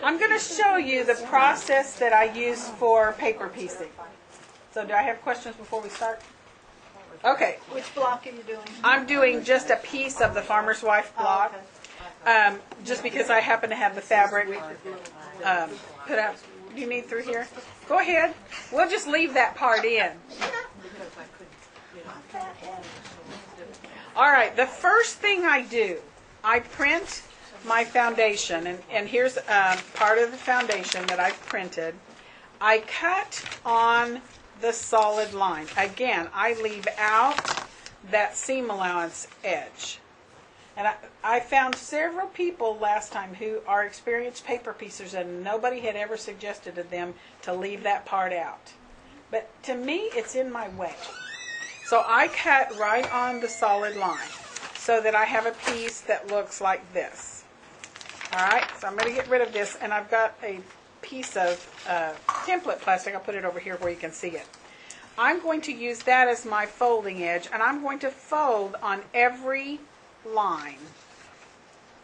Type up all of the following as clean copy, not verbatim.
I'm going to show you the process that I use for paper piecing. So do I have questions before we start? Okay. Which block are you doing? I'm doing just a piece of the Farmer's Wife block, just because I happen to have the fabric put out. Do you need through here? Go ahead. We'll just leave that part in. All right, the first thing I do, I print my foundation, and here's part of the foundation that I've printed. I cut on the solid line. Again, I leave out that seam allowance edge. And I found several people last time who are experienced paper piecers, and nobody had ever suggested to them to leave that part out. But to me, it's in my way. So I cut right on the solid line so that I have a piece that looks like this. All right, so I'm going to get rid of this, and I've got a piece of template plastic. I'll put it over here where you can see it. I'm going to use that as my folding edge, and I'm going to fold on every line.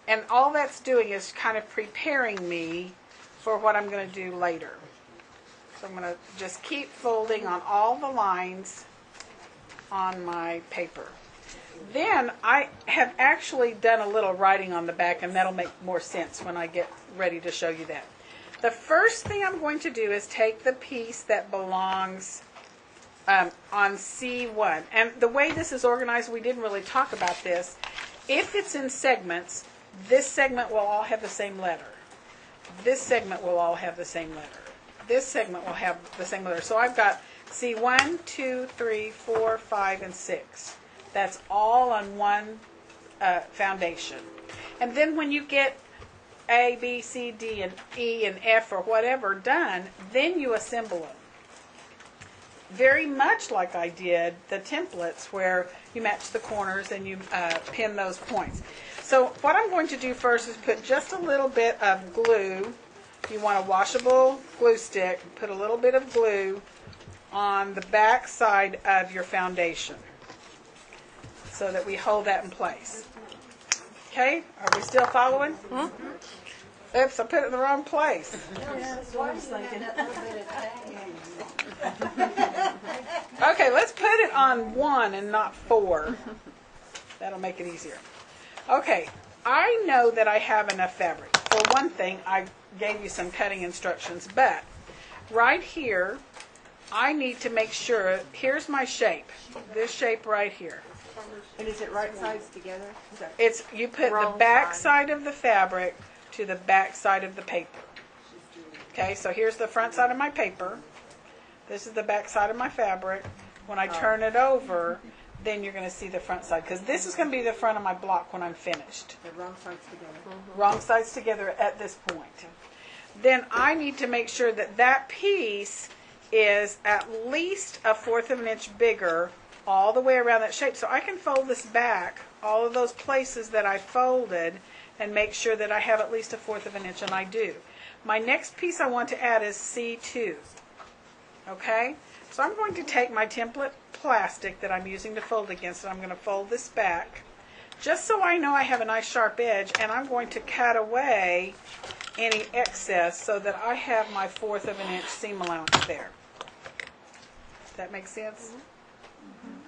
And all that's doing is kind of preparing me for what I'm going to do later. So I'm going to just keep folding on all the lines on my paper. Then I have actually done a little writing on the back, and that'll make more sense when I get ready to show you that. The first thing I'm going to do is take the piece that belongs on C1. And the way this is organized, we didn't really talk about this. If it's in segments, this segment will all have the same letter. This segment will all have the same letter. This segment will have the same letter. So I've got C1, 2, 3, 4, 5, and 6. That's all on one foundation. And then when you get A, B, C, D, and E, and F, or whatever done, then you assemble them. Very much like I did the templates where you match the corners and you pin those points. So what I'm going to do first is put just a little bit of glue. You want a washable glue stick. Put a little bit of glue on the back side of your foundation so that we hold that in place. Okay? Are we still following? Mm-hmm. Oops, I put it in the wrong place. Okay, let's put it on 1 and not 4. That'll make it easier. Okay, I know that I have enough fabric. For one thing, I gave you some cutting instructions, but right here, I need to make sure, here's my shape, this shape right here. And is it right sides together? It's, you put the back side of the fabric to the back side of the paper. Okay, so here's the front side of my paper. This is the back side of my fabric. When I turn it over, then you're going to see the front side, because this is going to be the front of my block when I'm finished. The wrong sides together. Mm-hmm. Wrong sides together at this point. Then I need to make sure that that piece is at least 1/4 of an inch bigger all the way around that shape. So I can fold this back, all of those places that I folded, and make sure that I have at least 1/4 of an inch, and I do. My next piece I want to add is C2. Okay? So I'm going to take my template plastic that I'm using to fold against, and I'm going to fold this back, just so I know I have a nice sharp edge, and I'm going to cut away any excess so that I have my 1/4 of an inch seam allowance there. Does that make sense?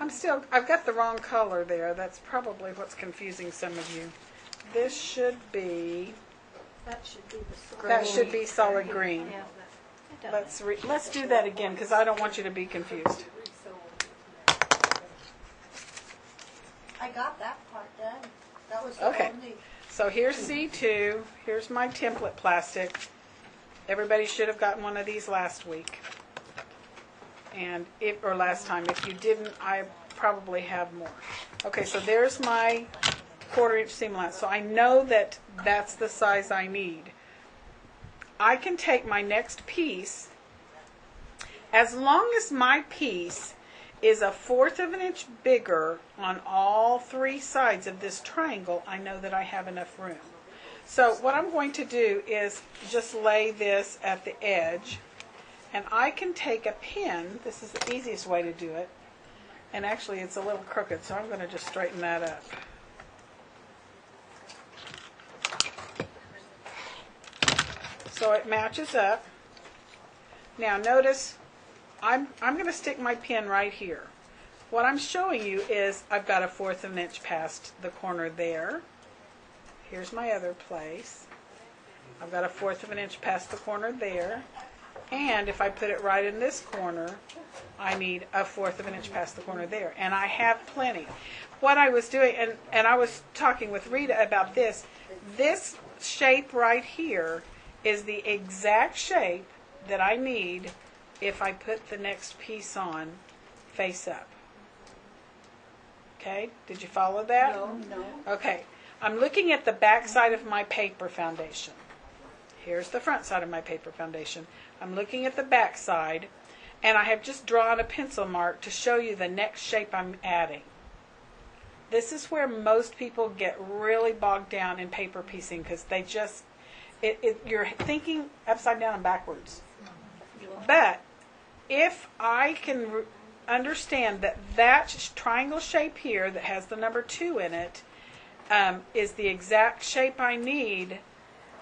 I've got the wrong color there. That's probably what's confusing some of you. This should be, That should be solid green. Yeah. Let's do that again, because I don't want you to be confused. I got that part done. That was Okay. only. So here's C2. Here's my template plastic. Everybody should have gotten one of these last week. And or last time. If you didn't, I probably have more. Okay, so there's my 1/4 inch seam allowance. So I know that that's the size I need. I can take my next piece, as long as my piece is 1/4 of an inch bigger on all 3 sides of this triangle, I know that I have enough room. So what I'm going to do is just lay this at the edge, and I can take a pin. This is the easiest way to do it, and actually it's a little crooked, so I'm going to just straighten that up. So it matches up. Now notice, I'm going to stick my pin right here. What I'm showing you is I've got a 1/4 of an inch past the corner there. Here's my other place. I've got a 1/4 of an inch past the corner there. And if I put it right in this corner, I need a 1/4 of an inch past the corner there. And I have plenty. What I was doing, and I was talking with Rita about this shape right here is the exact shape that I need if I put the next piece on face up. Okay, did you follow that? No. Okay, I'm looking at the back side of my paper foundation. Here's the front side of my paper foundation. I'm looking at the back side, and I have just drawn a pencil mark to show you the next shape I'm adding. This is where most people get really bogged down in paper piecing because they just, you're thinking upside down and backwards. But if I can understand that triangle shape here that has the number 2 in it is the exact shape I need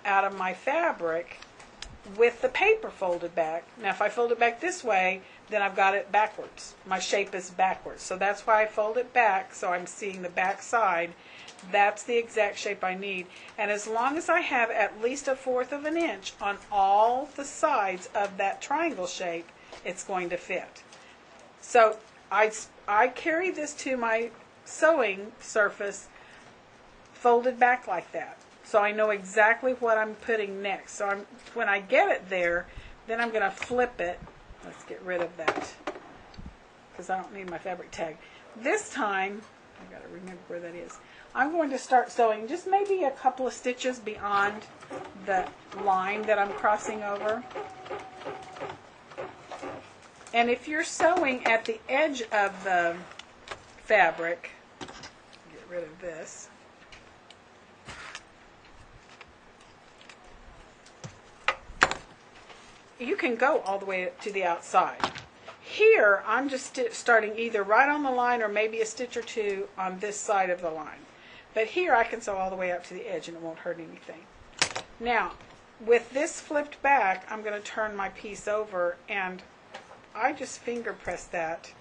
out of my fabric with the paper folded back. Now if I fold it back this way, then I've got it backwards. My shape is backwards. So that's why I fold it back, so I'm seeing the back side. That's the exact shape I need. And as long as I have at least a 1/4 of an inch on all the sides of that triangle shape, it's going to fit. So I carry this to my sewing surface folded back like that. So I know exactly what I'm putting next. So when I get it there, then I'm going to flip it. Let's get rid of that because I don't need my fabric tag. This time, I've got to remember where that is. I'm going to start sewing just maybe a couple of stitches beyond the line that I'm crossing over. And if you're sewing at the edge of the fabric, get rid of this. You can go all the way to the outside. Here, I'm just starting either right on the line or maybe a stitch or two on this side of the line. But here I can sew all the way up to the edge and it won't hurt anything. Now, with this flipped back, I'm going to turn my piece over and I just finger press that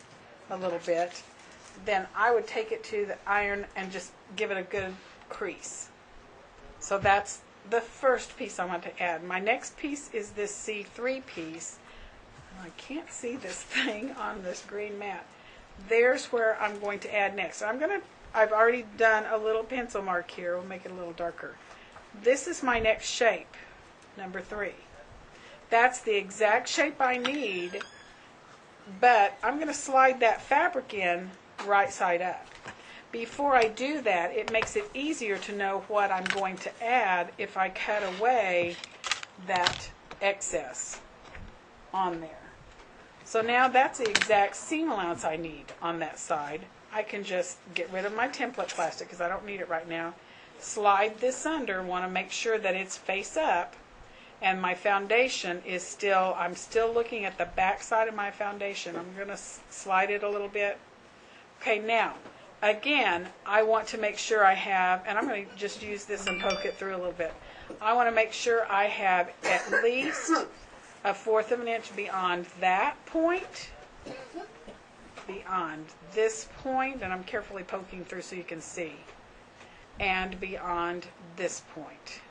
a little bit. Then I would take it to the iron and just give it a good crease. So that's the first piece I want to add. My next piece is this C3 piece. I can't see this thing on this green mat. There's where I'm going to add next. So I've already done a little pencil mark here. We'll make it a little darker. This is my next shape, number 3. That's the exact shape I need, but I'm going to slide that fabric in right side up. Before I do that, it makes it easier to know what I'm going to add if I cut away that excess on there. So now that's the exact seam allowance I need on that side. I can just get rid of my template plastic because I don't need it right now. Slide this under, want to make sure that it's face up, and my foundation is still, I'm still looking at the back side of my foundation. I'm going to slide it a little bit. Okay, now, again, I want to make sure I have, and I'm going to just use this and poke it through a little bit. I want to make sure I have at least a 1/4 of an inch beyond that point, beyond this point, and I'm carefully poking through so you can see, and beyond this point.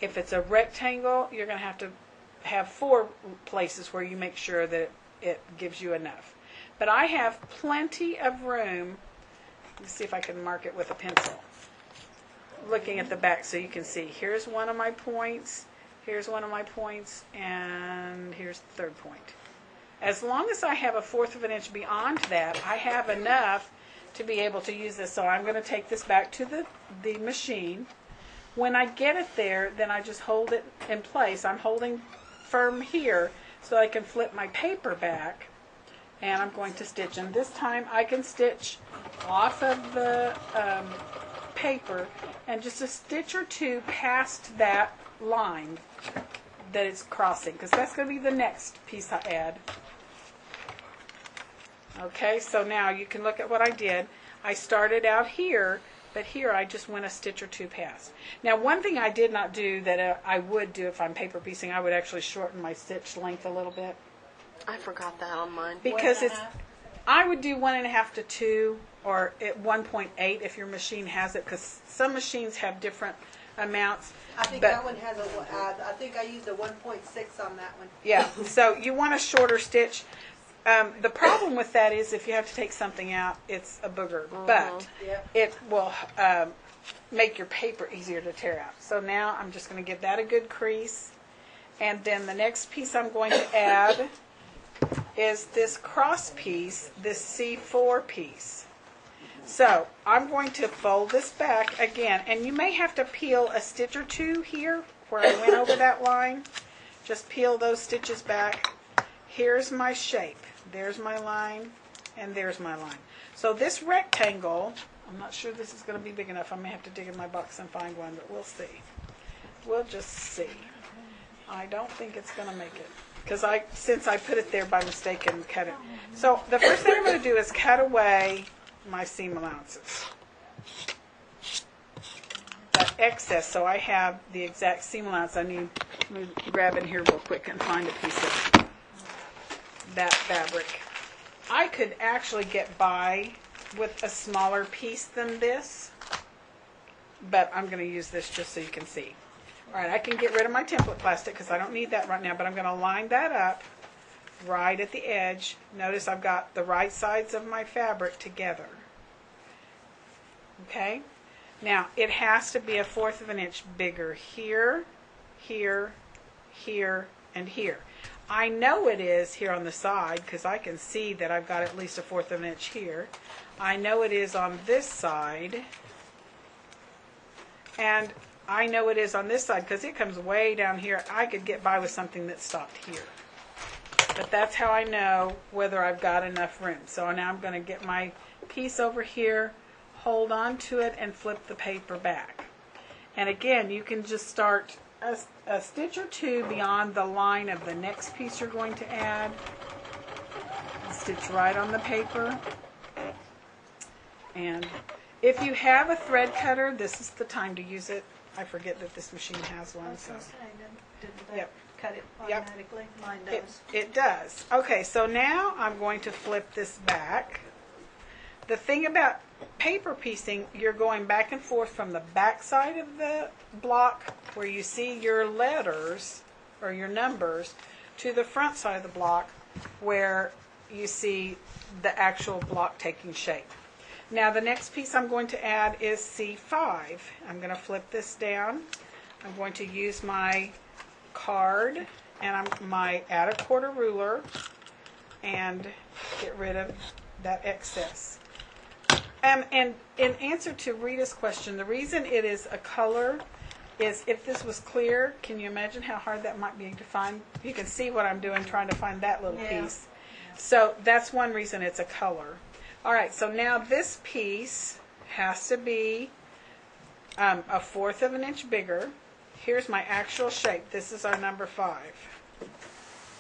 If it's a rectangle, you're going to have 4 places where you make sure that it gives you enough. But I have plenty of room. Let's see if I can mark it with a pencil. Looking at the back so you can see. Here's one of my points. Here's one of my points. And here's the 3rd point. As long as I have a 1/4 of an inch beyond that, I have enough to be able to use this. So I'm going to take this back to the machine. When I get it there, then I just hold it in place. I'm holding firm here so I can flip my paper back. And I'm going to stitch. And this time I can stitch off of the paper and just a stitch or two past that line that it's crossing, because that's going to be the next piece I add. Okay, so now you can look at what I did. I started out here But here I just went a stitch or two past. Now one thing I did not do that I would do if I'm paper piecing, I would actually shorten my stitch length a little bit. I forgot that on mine. Because 1.5? I would do 1.5 to 2 or at 1.8 if your machine has it, because some machines have different amounts. I think But- that one has I think I used a 1.6 on that one. Yeah, so you want a shorter stitch. The problem with that is if you have to take something out, it's a booger, but Yeah. it will make your paper easier to tear out. So now I'm just going to give that a good crease. And then the next piece I'm going to add is this cross piece, this C4 piece. So I'm going to fold this back again, and you may have to peel a stitch or two here where I went over that line. Just peel those stitches back. Here's my shape. There's my line, and there's my line. So this rectangle, I'm not sure this is going to be big enough. I may have to dig in my box and find one, but we'll see. We'll just see. I don't think it's going to make it, because since I put it there by mistake and cut it. So the first thing I'm going to do is cut away my seam allowances. That excess, so I have the exact seam allowance I need. Let me grab in here real quick and find a piece of that fabric. I could actually get by with a smaller piece than this, but I'm going to use this just so you can see. All right, I can get rid of my template plastic because I don't need that right now, but I'm going to line that up right at the edge. Notice I've got the right sides of my fabric together. Okay? Now, it has to be 1/4 of an inch bigger here, here, here, and here. I know it is here on the side because I can see that I've got at least 1/4 of an inch here. I know it is on this side. And I know it is on this side because it comes way down here. I could get by with something that stopped here. But that's how I know whether I've got enough room. So now I'm going to get my piece over here, hold on to it, and flip the paper back. And again, you can just start a stitch or two beyond the line of the next piece you're going to add. Stitch right on the paper. And if you have a thread cutter, this is the time to use it. I forget that this machine has one. So Didn't that Yep. cut it Yep. automatically? Mine it, does. it does. Okay, so now I'm going to flip this back. The thing about paper piecing, you're going back and forth from the back side of the block where you see your letters or your numbers to the front side of the block where you see the actual block taking shape. Now the next piece I'm going to add is C5. I'm going to flip this down. I'm going to use my card and my add 1/4 ruler and get rid of that excess. And in answer to Rita's question, the reason it is a color is if this was clear, can you imagine how hard that might be to find? You can see what I'm doing trying to find that little piece. So that's one reason it's a color. All right, so now this piece has to be 1/4 of an inch bigger. Here's my actual shape. This is our number 5.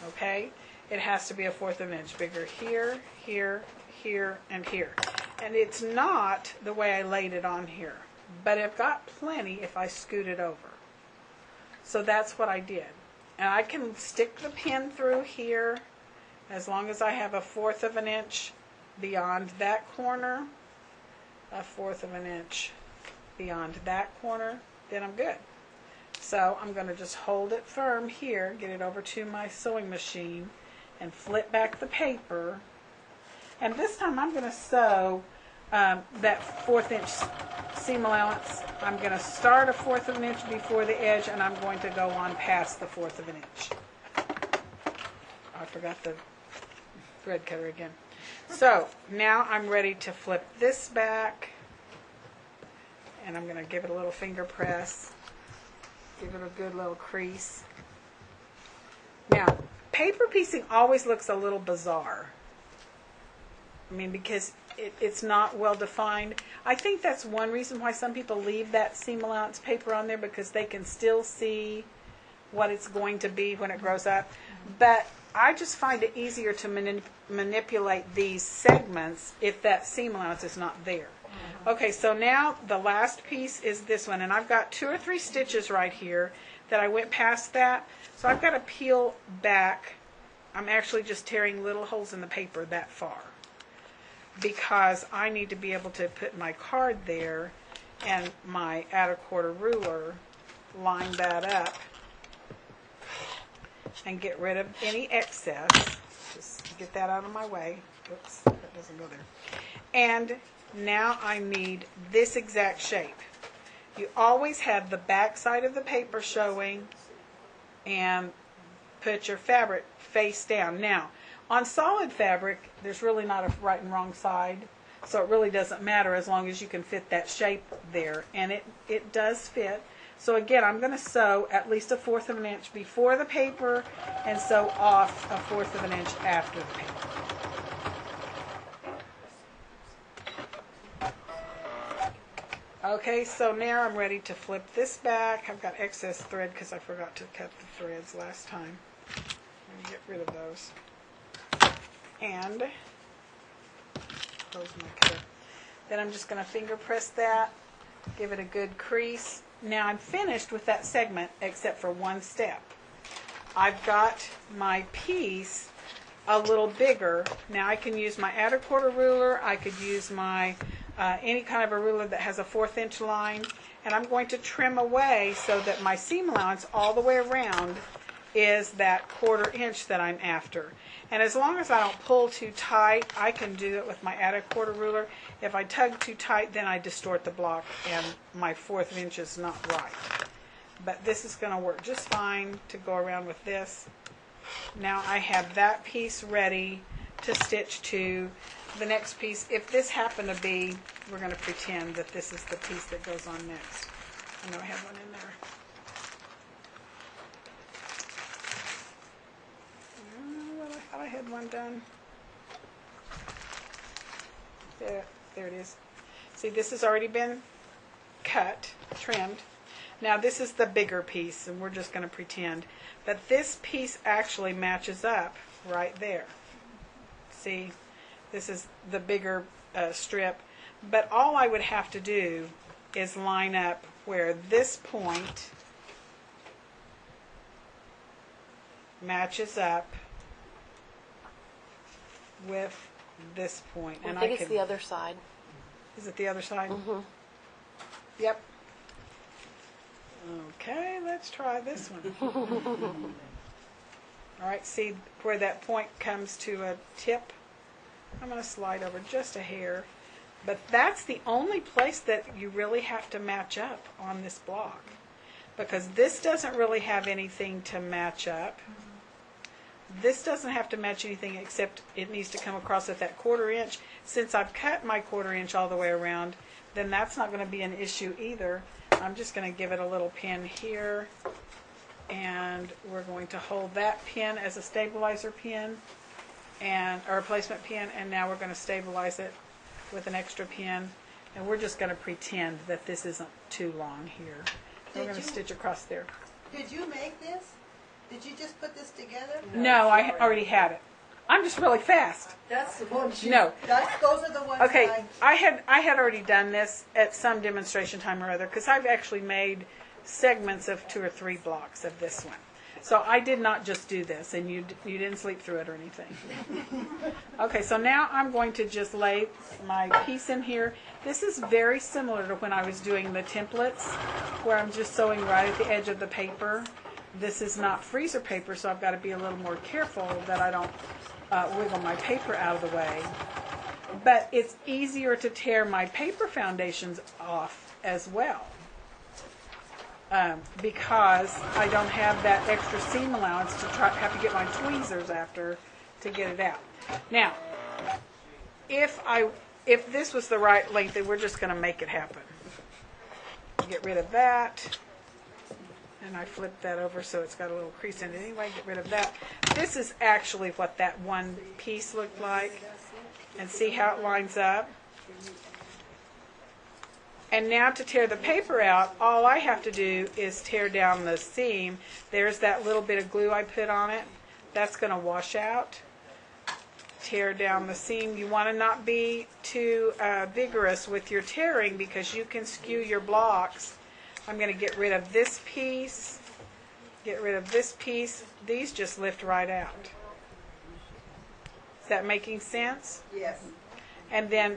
Okay? It has to be 1/4 of an inch bigger here, here, here, and here. And it's not the way I laid it on here. But I've got plenty if I scoot it over. So that's what I did. And I can stick the pin through here as long as I have 1/4 of an inch beyond that corner, 1/4 of an inch beyond that corner, then I'm good. So I'm going to just hold it firm here, get it over to my sewing machine, and flip back the paper. And this time I'm going to sew that 1/4 inch seam allowance. I'm going to start 1/4 of an inch before the edge, and I'm going to go on past the 1/4 of an inch. I forgot the thread cutter again. So now I'm ready to flip this back, and I'm going to give it a little finger press, give it a good little crease. Now, paper piecing always looks a little bizarre. I mean, because it's not well defined. I think that's one reason why some people leave that seam allowance paper on there, because they can still see what it's going to be when it grows up. But I just find it easier to manipulate these segments if that seam allowance is not there. Okay, so now the last piece is this one, and I've got 2 or 3 stitches right here that I went past that. So I've got to peel back. I'm actually just tearing little holes in the paper that far because I need to be able to put my card there and my add-a-quarter ruler, line that up and get rid of any excess. Just get that out of my way. Oops, that doesn't go there. And now I need this exact shape. You always have the back side of the paper showing and put your fabric face down. Now, on solid fabric, there's really not a right and wrong side, so it really doesn't matter as long as you can fit that shape there. And it does fit. So again, I'm going to sew at least 1/4 of an inch before the paper and sew off 1/4 of an inch after the paper. Okay, so now I'm ready to flip this back. I've got excess thread because I forgot to cut the threads last time. I'm going to get rid of those. And close my cutter. Then I'm just going to finger press that, give it a good crease. Now I'm finished with that segment except for one step. I've got my piece a little bigger. Now I can use my add-a-quarter ruler. I could use my any kind of a ruler that has a 1/4 inch line, and I'm going to trim away so that my seam allowance all the way around is that 1/4 inch that I'm after. And as long as I don't pull too tight, I can do it with my add-a-quarter ruler. If I tug too tight, then I distort the block and my 1/4 inch is not right. But this is going to work just fine to go around with this. Now I have that piece ready to stitch to the next piece. If this happened to be, we're going to pretend that this is the piece that goes on next. I know I have one in there. I thought I had one done. There it is. See, this has already been cut, trimmed. Now this is the bigger piece, and we're just going to pretend that this piece actually matches up right there. See, this is the bigger strip, but all I would have to do is line up where this point matches up with this point. I think it's the other side. Is it the other side? Mm-hmm. Yep. Okay, let's try this one. All right, see where that point comes to a tip? I'm going to slide over just a hair. But that's the only place that you really have to match up on this block, because this doesn't really have anything to match up. This doesn't have to match anything except it needs to come across at that 1/4 inch. Since I've cut my 1/4 inch all the way around, then that's not going to be an issue either. I'm just going to give it a little pin here, and we're going to hold that pin as a stabilizer pin or a placement pin, and now we're going to stabilize it with an extra pin, and we're just going to pretend that this isn't too long here. We're going to stitch across there. Did you make this? Did you just put this together? No, I already had it. I'm just really fast. That's the one. No. Those are the ones. Okay, that I had already done this at some demonstration time or other, because I've actually made segments of 2 or 3 blocks of this one. So I did not just do this, and you didn't sleep through it or anything. Okay, so now I'm going to just lay my piece in here. This is very similar to when I was doing the templates, where I'm just sewing right at the edge of the paper. This is not freezer paper, so I've got to be a little more careful that I don't wiggle my paper out of the way. But it's easier to tear my paper foundations off as well, because I don't have that extra seam allowance to have to get my tweezers after to get it out. Now, if this was the right length, then we're just going to make it happen. Get rid of that. And I flip that over so it's got a little crease in it anyway. Get rid of that. This is actually what that one piece looked like. And see how it lines up? And now to tear the paper out, all I have to do is tear down the seam. There's that little bit of glue I put on it. That's going to wash out. tear down the seam. You want to not be too vigorous with your tearing because you can skew your blocks. I'm going to get rid of this piece, get rid of this piece. These just lift right out. Is that making sense? Yes. And then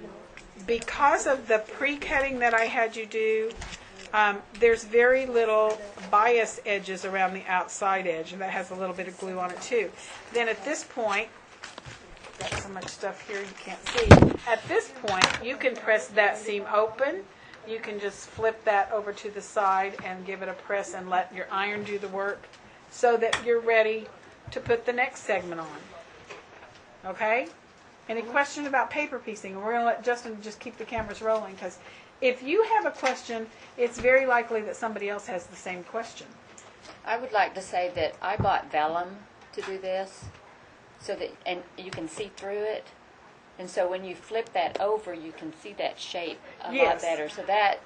because of the pre-cutting that I had you do, there's very little bias edges around the outside edge, and that has a little bit of glue on it too. Then at this point, got so much stuff here you can't see. At this point, you can press that seam open. You can just flip that over to the side and give it a press and let your iron do the work so that you're ready to put the next segment on. Okay? Any question about paper piecing? We're going to let Justin just keep the cameras rolling because if you have a question, it's very likely that somebody else has the same question. I would like to say that I bought vellum to do this, so that and you can see through it, and so when you flip that over, you can see that shape a lot better. So that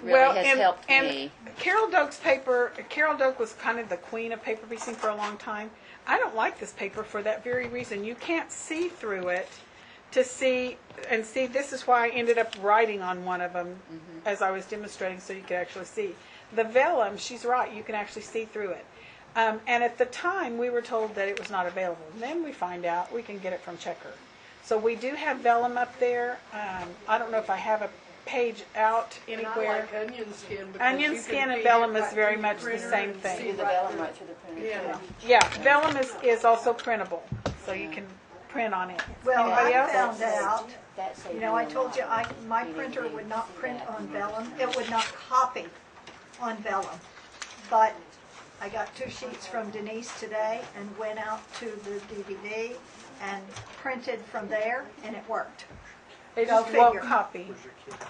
really has helped me. Carol Doak's paper. Carol Doak was kind of the queen of paper piecing for a long time. I don't like this paper for that very reason. You can't see through it to see, and see, this is why I ended up writing on one of them as I was demonstrating so you could actually see. The vellum, she's right, you can actually see through it. And at the time, we were told that it was not available. Then we find out we can get it from Checker. So we do have vellum up there. I don't know if I have a page out anywhere. And I like onion skin. Onion skin and vellum is very much the same See thing. the vellum right through the printer. Yeah. Yeah, vellum is also printable, so you can print on it. Well, Anybody I else? found out, That saved you know, I me a told you lot. my printer would not print on vellum. It would not copy on vellum. But I got 2 sheets from Denise today and went out to the DVD and printed from there, and it worked. They Go just won't figure. copy.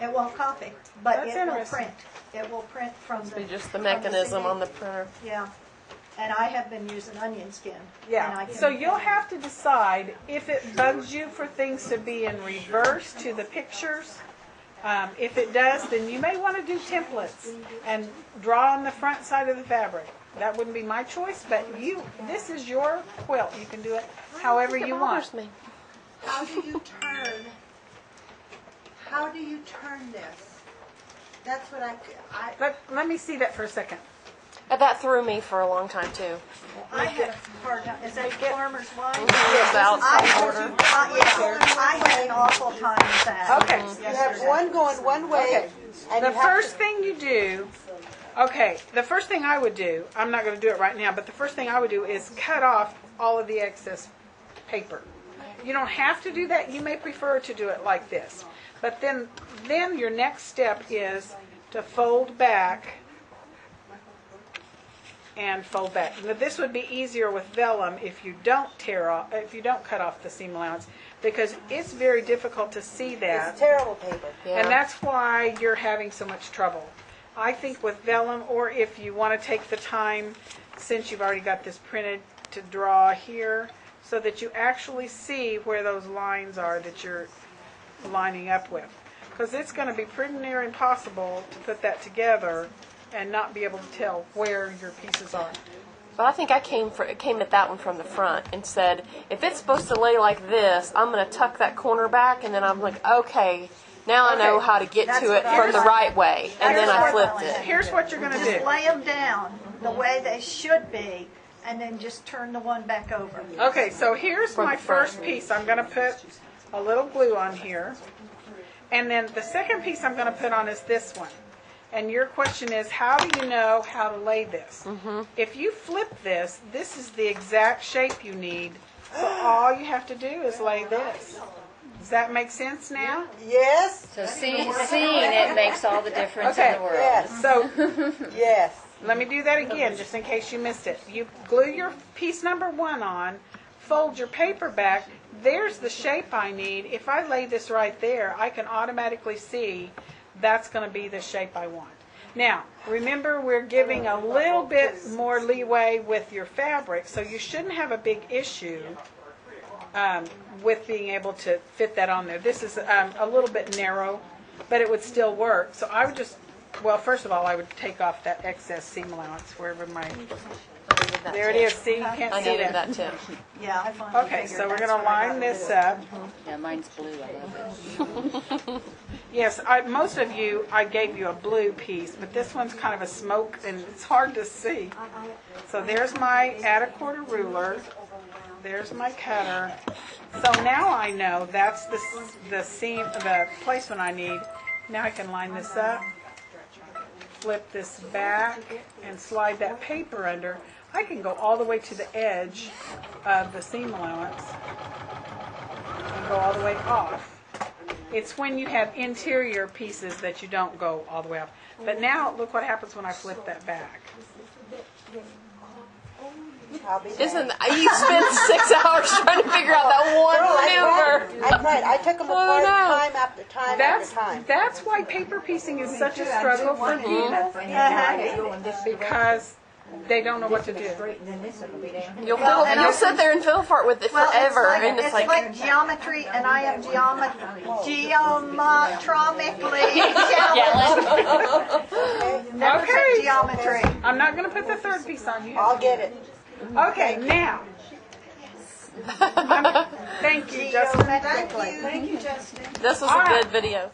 It won't copy, but That's it will interesting. print. It will print from the. Be just the from mechanism CD. on the printer. Yeah, and I have been using onion skin. and I Yeah, can- so you'll have to decide if it bugs you for things to be in reverse to the pictures. If it does, then you may want to do templates and draw on the front side of the fabric. That wouldn't be my choice, but this is your quilt. You can do it however you want. Me. How do you turn? How do you turn this? That's what I Let me see that for a second. That threw me for a long time too. I had a hard time. Is that farmer's wife? The outside border. I had an awful time with that. Okay. you have one going one way, Okay. and The you have first to, thing you do, the first thing I would do, I'm not going to do it right now, but the first thing I would do is cut off all of the excess paper. You don't have to do that. You may prefer to do it like this. But then your next step is to fold back and fold back. Now, this would be easier with vellum if you don't cut off the seam allowance, because it's very difficult to see that. it's terrible paper. Yeah. And that's why you're having so much trouble. I think with vellum, or if you want to take the time, since you've already got this printed, to draw here so that you actually see where those lines are that you're lining up with. Because it's going to be pretty near impossible to put that together and not be able to tell where your pieces are. But I think I came at that one from the front and said, if it's supposed to lay like this, I'm going to tuck that corner back, and then I'm like, okay, now I know Okay. how to get That's to it what I from the was- right way, and then I flipped it. Here's what you're going to Just do. lay them down the way they should be, and then just turn the one back over. Okay, so here's From my the front. first piece. I'm going to put a little glue on here. And then the second piece I'm going to put on is this one. And your question is, how do you know how to lay this? If you flip this, this is the exact shape you need. So all you have to do is lay this. Does that make sense now? Yes, So seeing it makes all the difference in the world. yes, So yes. let me do that again, just in case you missed it. You glue your piece number 1 on, fold your paper back. There's the shape I need. If I lay this right there, I can automatically see that's going to be the shape I want. Now, remember, we're giving a little bit more leeway with your fabric, so you shouldn't have a big issue with being able to fit that on there. This is a little bit narrow, but it would still work. So I would just well, first of all, I would take off that excess seam allowance wherever my, I needed that there it too. is, see, you can't I see needed that. that too. Yeah, I finally Okay, figured so we're that's gonna what I line gotta this do. up. Yeah, mine's blue. I love it. Yes, most of you, I gave you a blue piece, but this one's kind of a smoke and it's hard to see. So there's my add a quarter ruler. There's my cutter. So now I know that's the seam, the placement I need. Now I can line this up, flip this back, and slide that paper under. I can go all the way to the edge of the seam allowance and go all the way off. It's when you have interior pieces that you don't go all the way off. But now look what happens when I flip that back. Isn't you spent 6 hours trying to figure out that one maneuver? I tried. I took them apart time after time after time. That's why paper piecing is such a struggle for people. Because they don't know what to do. You'll sit there and fiddle for it with it Well, forever, and it's like geometry, and I am geometrically never Okay. took geometry. I'm not going to put the third piece on you. I'll get it. Okay, now. Thank you, Justin. Geometrically. Thank you, Justin. this was All a right. good video.